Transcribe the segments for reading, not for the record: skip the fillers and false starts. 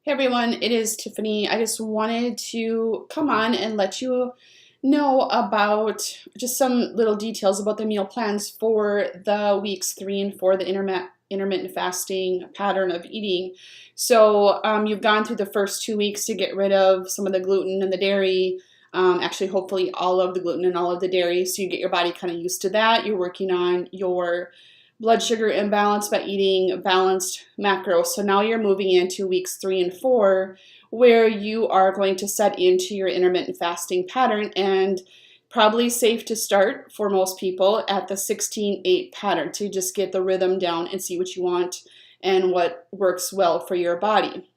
Hey everyone, it is Tiffany. I just wanted to come on and let you know about just some little details about the meal plans for the weeks 3 and 4, the intermittent fasting pattern of eating. So you've gone through the first 2 weeks to get rid of some of the gluten and the dairy. Actually, hopefully all of the gluten and all of the dairy, so you get your body kind of used to that. You're working on your blood sugar imbalance by eating balanced macros. So now you're moving into weeks 3 and 4, where you are going to set into your intermittent fasting pattern, and probably safe to start for most people at the 16-8 pattern to just get the rhythm down and see what you want and what works well for your body.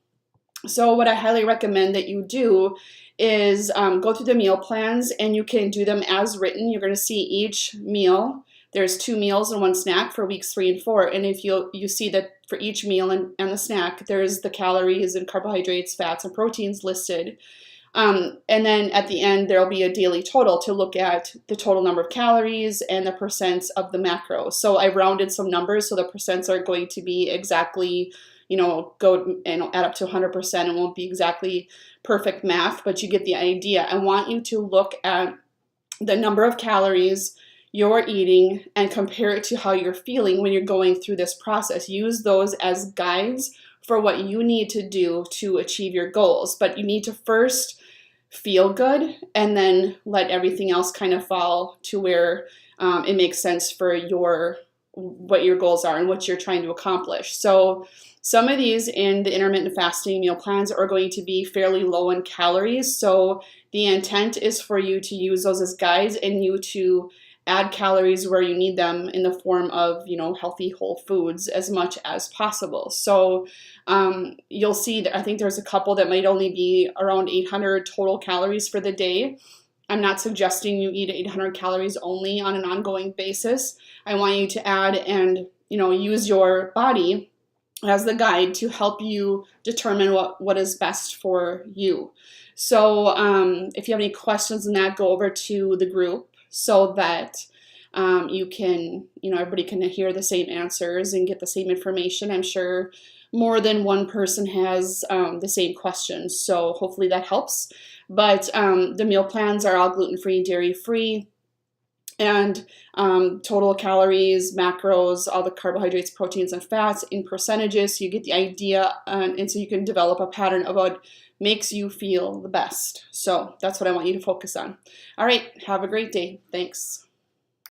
So what I highly recommend that you do is go through the meal plans, and you can do them as written. You're going to see each meal. There's 2 meals and 1 snack for weeks 3 and 4. And if you see that for each meal and the snack, there's the calories and carbohydrates, fats, and proteins listed. And then at the end, there'll be a daily total to look at the total number of calories and the percents of the macro. So I rounded some numbers, so the percents are going to be exactly, go and add up to 100%. It won't be exactly perfect math, but you get the idea. I want you to look at the number of calories you're eating and compare it to how you're feeling when you're going through this process. Use those as guides for what you need to do to achieve your goals. But you need to first feel good and then let everything else kind of fall to where it makes sense for what your goals are and what you're trying to accomplish. So some of these in the intermittent fasting meal plans are going to be fairly low in calories. So the intent is for you to use those as guides and you to add calories where you need them in the form of, healthy whole foods as much as possible. So you'll see that I think there's a couple that might only be around 800 total calories for the day. I'm not suggesting you eat 800 calories only on an ongoing basis. I want you to add and, use your body as the guide to help you determine what is best for you. So if you have any questions on that, go over to the group so that you can, everybody can hear the same answers and get the same information. I'm sure more than one person has the same questions, so hopefully that helps. But the meal plans are all gluten-free, dairy-free, and total calories, macros, all the carbohydrates, proteins, and fats in percentages, so you get the idea, and so you can develop a pattern of what makes you feel the best. So that's what I want you to focus on. All right, have a great day. Thanks.